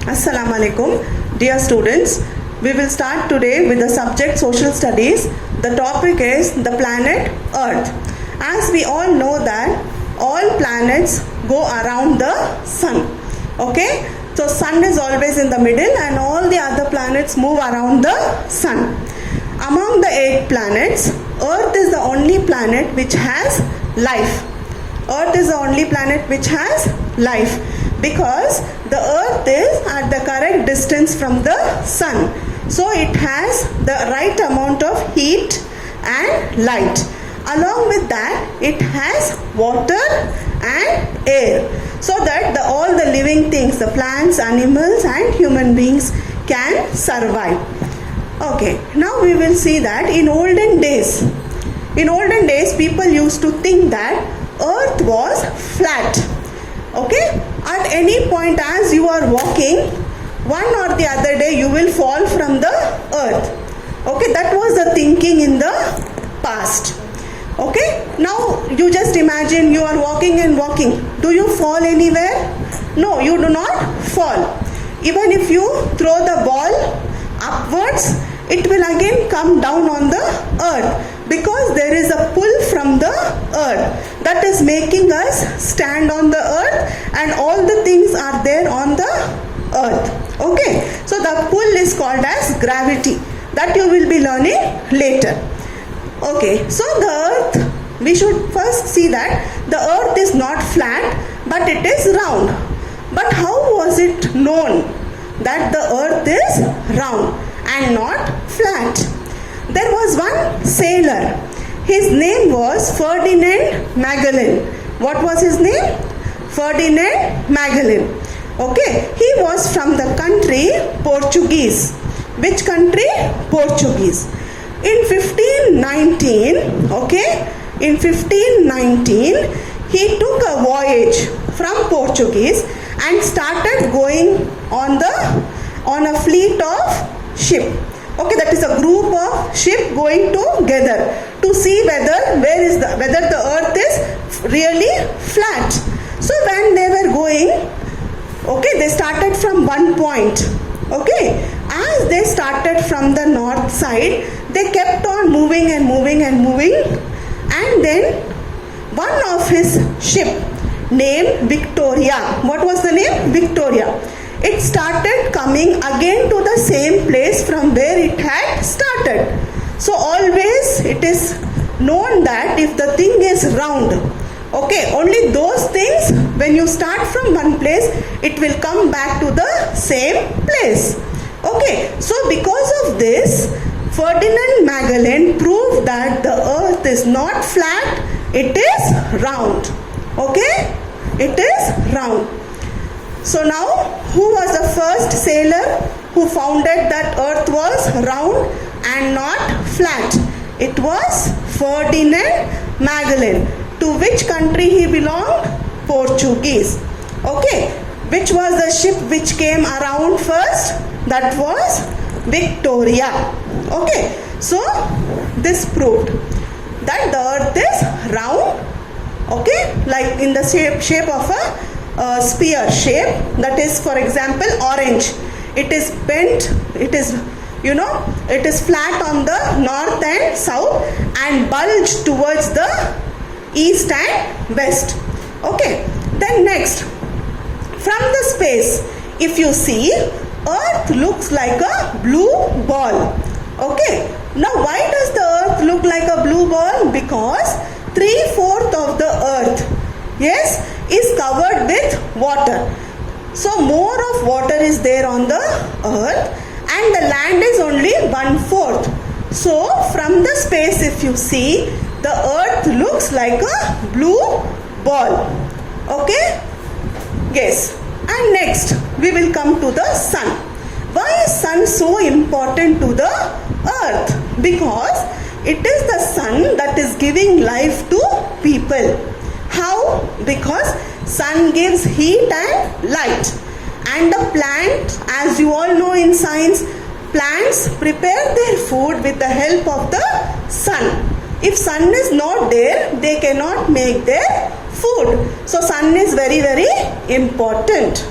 Assalamu alaikum. Dear students, we will start today with the subject social studies. The topic is the planet Earth. As we all know that all planets go around the sun. Okay? So sun is always in the middle and all the other planets move around the sun. Among the 8 planets, Earth is the only planet which has life. Earth is the only planet which has life because the Earth is at the correct distance from the sun. So it has the right amount of heat and light. Along with that, it has water and air so that all the living things, the plants, animals and human beings can survive. Okay, now we will see that in olden days people used to think that Earth was flat. Okay, at any point as you are walking, one or the other day you will fall from the earth. Okay, that was the thinking in the past. Okay, now you just imagine you are walking and walking. Do you fall anywhere? No, you do not fall. Even if you throw the ball upwards, it will again come down on the earth because there is a pull from the earth that is making us stand on the earth and all the things are there on the earth. Okay, so the pull is called as gravity. That you will be learning later. Okay, so the earth, we should first see that the earth is not flat but it is round. But how was it known that the earth is round and not flat? There was one sailor. His name was Ferdinand Magellan. What was his name? Ferdinand Magellan. Okay, he was from the country Portuguese. Which country? Portuguese. In 1519, he took a voyage from Portuguese and started going on a fleet of ship. Okay, that is a group of ship going together to see whether the earth is really flat. So when they were going, okay, they started from one point. Okay, as they started from the north side, they kept on moving and moving and moving, and then one of his ship named Victoria. What was the name? Victoria. It started coming again to the same place from where it had started. So always it is known that if the thing is round, okay, only those things when you start from one place, it will come back to the same place. Okay, so because of this, Ferdinand Magellan proved that the earth is not flat, it is round. Okay, it is round. So now, who was the first sailor who founded that earth was round and not flat? It was Ferdinand Magellan. To which country he belonged? Portuguese. Okay, which was the ship which came around first? That was Victoria. Okay, so this proved that the earth is round, okay, like in the shape of a sphere shape, that is, for example, orange. It is bent, it is flat on the north and south and bulged towards the east and west. Okay, then next, from the space, if you see, earth looks like a blue ball. Okay, now why does the earth look like a blue ball? Because 3/4 of the earth, yes, is covered with water. So more of water is there on the earth and the land is only 1/4. So from the space, if you see, the earth looks like a blue ball. Okay, yes. And next we will come to the sun. Why is sun so important to the earth? Because it is the sun that is giving life to people. How? Because sun gives heat and light. And the plant, as you all know in science, plants prepare their food with the help of the sun. If sun is not there, they cannot make their food. So sun is very, very important.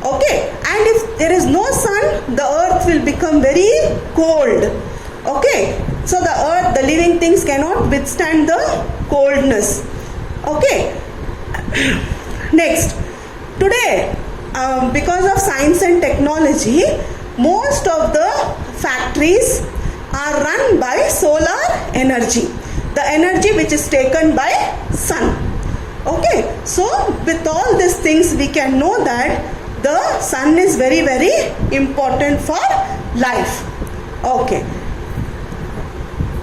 Okay, and if there is no sun, the earth will become very cold. Okay, so the earth, the living things cannot withstand the coldness. Okay. Next, today, because of science and technology, most of the factories are run by solar energy, the energy which is taken by sun. Okay, so with all these things we can know that the sun is very, very important for life. Okay.